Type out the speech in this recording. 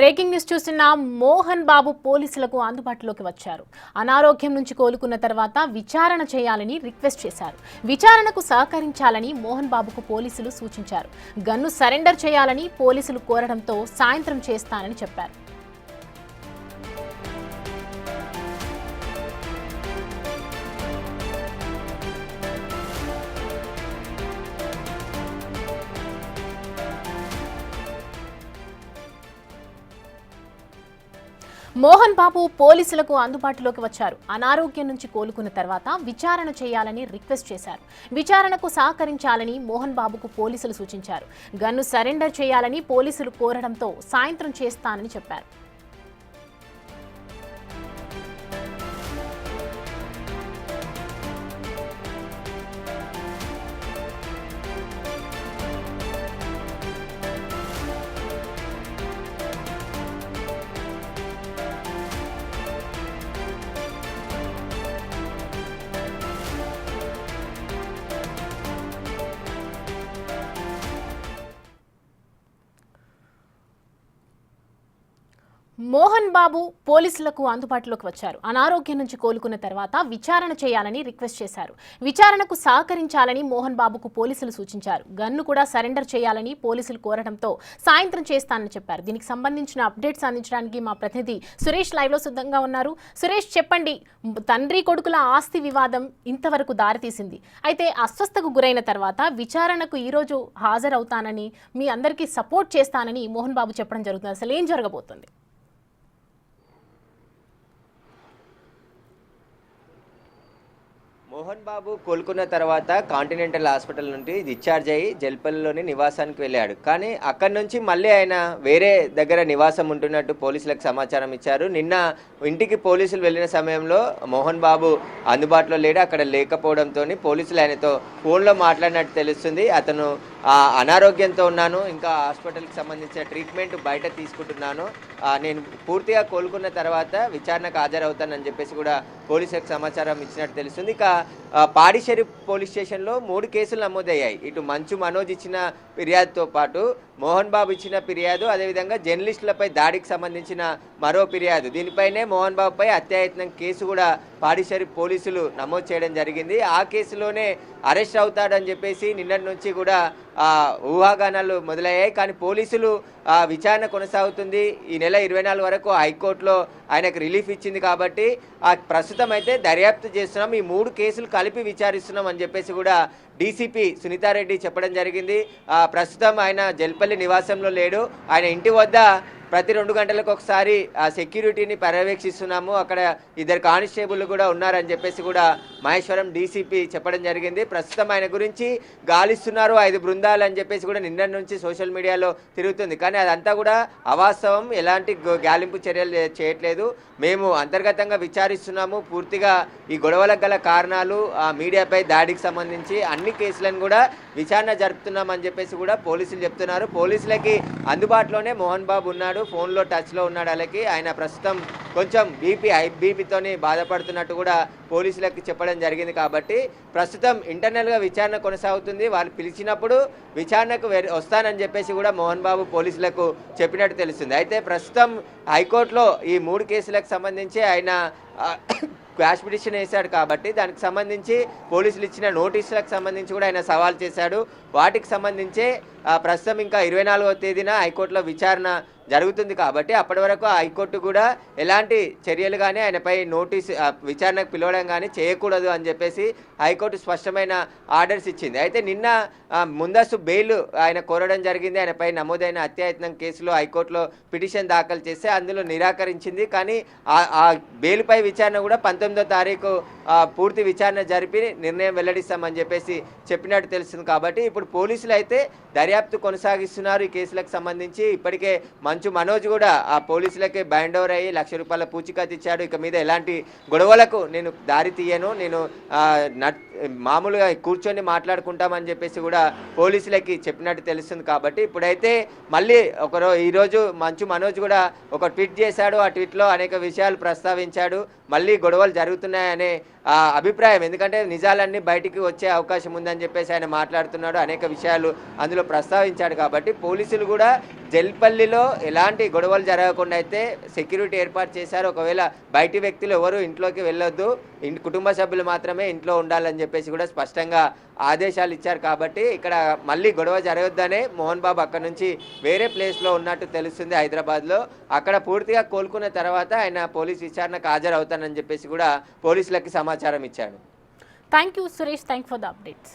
Breaking news చూసిన మోహన్ బాబు పోలీసులకు అందుబాటులోకి వచ్చారు. అనారోగ్యం నుంచి కోలుకున్న తర్వాత విచారణ చేయాలని రిక్వెస్ట్ చేశారు. విచారణకు సహకరించాలని మోహన్ బాబుకు పోలీసులు సూచించారు. గన్ను సరెండర్ చేయాలని పోలీసులు కోరడంతో సాయంత్రం చేస్తానని చెప్పారు. మోహన్ బాబు పోలీసులకు అందుబాటులోకి వచ్చారు. అనారోగ్యం నుంచి కోలుకున్న తర్వాత విచారణ చేయాలని రిక్వెస్ట్ చేశారు. విచారణకు సహకరించాలని మోహన్ బాబుకు పోలీసులు సూచించారు. గన్ను సరెండర్ చేయాలని పోలీసులు కోరడంతో సాయంత్రం చేస్తానని చెప్పారు. మోహన్ బాబు పోలీసులకు అందుబాటులోకి వచ్చారు. అనారోగ్యం నుంచి కోలుకున్న తర్వాత విచారణ చేయాలని రిక్వెస్ట్ చేశారు. విచారణకు సహకరించాలని మోహన్ బాబుకు పోలీసులు సూచించారు. గన్ను కూడా సరెండర్ చేయాలని పోలీసులు కోరడంతో సాయంత్రం చేస్తానని చెప్పారు. దీనికి సంబంధించిన అప్డేట్స్ అందించడానికి మా ప్రతినిధి సురేష్ లైవ్ లో సిద్ధంగా ఉన్నారు. సురేష్, చెప్పండి, తండ్రి కొడుకుల ఆస్తి వివాదం ఇంతవరకు దారితీసింది. అయితే అస్వస్థకు గురైన తర్వాత విచారణకు ఈ రోజు హాజరవుతానని, మీ అందరికీ సపోర్ట్ చేస్తానని మోహన్ బాబు చెప్పడం జరుగుతుంది. అసలు ఏం జరగబోతుంది? మోహన్ బాబు కోలుకున్న తర్వాత కాంటినెంటల్ హాస్పిటల్ నుండి డిశ్చార్జ్ అయ్యి జల్పల్లిలోని నివాసానికి వెళ్ళాడు. కానీ అక్కడి నుంచి మళ్ళీ ఆయన వేరే దగ్గర నివాసం ఉంటున్నట్టు పోలీసులకు సమాచారం ఇచ్చారు. నిన్న ఇంటికి పోలీసులు వెళ్ళిన సమయంలో మోహన్ బాబు అందుబాటులో లేడు. అక్కడ లేకపోవడంతో పోలీసులు ఆయనతో ఫోన్లో మాట్లాడినట్టు తెలుస్తుంది. అతను అనారోగ్యంతో ఉన్నాను, ఇంకా హాస్పిటల్కి సంబంధించిన ట్రీట్మెంట్ బయట తీసుకుంటున్నాను, నేను పూర్తిగా కోలుకున్న తర్వాత విచారణకు హాజరవుతానని చెప్పేసి కూడా పోలీసులకు సమాచారం ఇచ్చినట్టు తెలుస్తుంది. ఇక పాడిశేరి పోలీస్ స్టేషన్లో 3 కేసులు నమోదయ్యాయి. ఇటు మంచు మనోజ్ ఇచ్చిన ఫిర్యాదుతో పాటు మోహన్ బాబు ఇచ్చిన ఫిర్యాదు, అదేవిధంగా జర్నలిస్టులపై దాడికి సంబంధించిన మరో ఫిర్యాదు. దీనిపైనే మోహన్ బాబుపై హత్యాయత్నం కేసు కూడా పాడిశేరి పోలీసులు నమోదు చేయడం జరిగింది. ఆ కేసులోనే అరెస్ట్ అవుతాడని చెప్పేసి నిన్నటి నుంచి కూడా ఊహాగానాలు మొదలయ్యాయి. కానీ పోలీసులు విచారణ కొనసాగుతుంది. ఈ నెల 24 వరకు హైకోర్టులో ఆయనకు రిలీఫ్ ఇచ్చింది కాబట్టి ప్రస్తుతం అయితే దర్యాప్తు చేస్తున్నాం, ఈ 3 కేసులు కలిపి విచారిస్తున్నాం అని చెప్పేసి కూడా డీసీపీ సునీతారెడ్డి చెప్పడం జరిగింది. ప్రస్తుతం ఆయన జల్పల్లి నివాసంలో లేడు. ఆయన ఇంటి వద్ద ప్రతి 2 గంటలకు ఒకసారి సెక్యూరిటీని పర్యవేక్షిస్తున్నాము, అక్కడ 2 కానిస్టేబుల్ కూడా ఉన్నారని చెప్పేసి కూడా మహేశ్వరం డీసీపీ చెప్పడం జరిగింది. ప్రస్తుతం ఆయన గురించి గాలిస్తున్నారు 5 బృందాలు అని చెప్పేసి కూడా నిన్నటి నుంచి సోషల్ మీడియాలో తిరుగుతుంది. కానీ అదంతా కూడా అవాస్తవం, ఎలాంటి గాలింపు చర్యలు చేయట్లేదు, మేము అంతర్గతంగా విచారిస్తున్నాము, పూర్తిగా ఈ గొడవలకు గల కారణాలు, మీడియాపై దాడికి సంబంధించి అన్ని కేసులను కూడా విచారణ జరుపుతున్నామని చెప్పేసి కూడా పోలీసులు చెప్తున్నారు. పోలీసులకి అందుబాటులోనే మోహన్ బాబు ఉన్నాడు, ఫోన్లో టచ్లో ఉన్నాడు. అలాగే ఆయన ప్రస్తుతం కొంచెం హై బీపీతోని బాధపడుతున్నట్టు కూడా పోలీసులకు చెప్పడం జరిగింది. కాబట్టి ప్రస్తుతం ఇంటర్నల్గా విచారణ కొనసాగుతుంది. వాళ్ళు పిలిచినప్పుడు విచారణకు వస్తానని చెప్పేసి కూడా మోహన్ బాబు పోలీసులకు చెప్పినట్టు తెలుస్తుంది. అయితే ప్రస్తుతం హైకోర్టులో ఈ 3 కేసులకు సంబంధించి ఆయన క్వాష్ పిటిషన్ వేశాడు కాబట్టి దానికి సంబంధించి పోలీసులు ఇచ్చిన నోటీసులకు సంబంధించి కూడా ఆయన సవాల్ చేశాడు. వాటికి సంబంధించే ప్రస్తుతం ఇంకా 24వ తేదీన హైకోర్టులో విచారణ జరుగుతుంది. కాబట్టి అప్పటి వరకు హైకోర్టు కూడా ఎలాంటి చర్యలు కానీ ఆయనపై నోటీసు విచారణకు పిలవడం కానీ చేయకూడదు అని చెప్పేసి హైకోర్టు స్పష్టమైన ఆర్డర్స్ ఇచ్చింది. అయితే నిన్న ముందస్తు బెయిల్ ఆయన కోరడం జరిగింది. ఆయనపై నమోదైన హత్యాయత్నం కేసులో హైకోర్టులో పిటిషన్ దాఖలు చేస్తే అందులో నిరాకరించింది. కానీ ఆ బెయిల్పై విచారణ కూడా 19వ తారీఖు పూర్తి విచారణ జరిపి నిర్ణయం వెల్లడిస్తామని చెప్పేసి చెప్పినట్టు తెలుస్తుంది. కాబట్టి ఇప్పుడు పోలీసులు అయితే దర్యాప్తు కొనసాగిస్తున్నారు ఈ కేసులకు సంబంధించి. ఇప్పటికే మంచు మనోజ్ కూడా ఆ పోలీసులకే బైండ్ ఓవర్ అయ్యి ₹1,00,000 పూచికత్తు ఇచ్చాడు. ఇక మీద ఎలాంటి గొడవలకు నేను దారి తీయను, నేను మామూలుగా కూర్చొని మాట్లాడుకుంటామని చెప్పేసి కూడా పోలీసులకి చెప్పినట్టు తెలుస్తుంది. కాబట్టి ఇప్పుడైతే మళ్ళీ ఈరోజు మంచు మనోజ్ కూడా ఒక ట్వీట్ చేశాడు. ఆ ట్వీట్లో అనేక విషయాలు ప్రస్తావించాడు. మళ్ళీ గొడవలు జరుగుతున్నాయనే అభిప్రాయం. ఎందుకంటే నిజాలన్నీ బయటికి వచ్చే అవకాశం ఉందని చెప్పేసి ఆయన మాట్లాడుతున్నాడు, అనేక విషయాలు అందులో ప్రస్తావించాడు. కాబట్టి పోలీసులు కూడా జల్పల్లిలో ఎలాంటి గొడవలు జరగకుండా అయితే సెక్యూరిటీ ఏర్పాటు చేశారు. ఒకవేళ బయటి వ్యక్తులు ఎవరు ఇంట్లోకి వెళ్ళొద్దు, కుటుంబ సభ్యులు మాత్రమే ఇంట్లో ఉండాలని చెప్పేసి కూడా స్పష్టంగా ఆదేశాలు ఇచ్చారు. కాబట్టి ఇక్కడ మళ్ళీ గొడవ జరగొద్దనే మోహన్ బాబు అక్కడ నుంచి వేరే ప్లేస్లో ఉన్నట్టు తెలుస్తుంది హైదరాబాద్లో. అక్కడ పూర్తిగా కోలుకున్న తర్వాత ఆయన పోలీస్ విచారణకు హాజరవుతానని చెప్పేసి కూడా పోలీసులకి సమాచారం ఇచ్చాడు. Thank you Suresh, thank for the updates.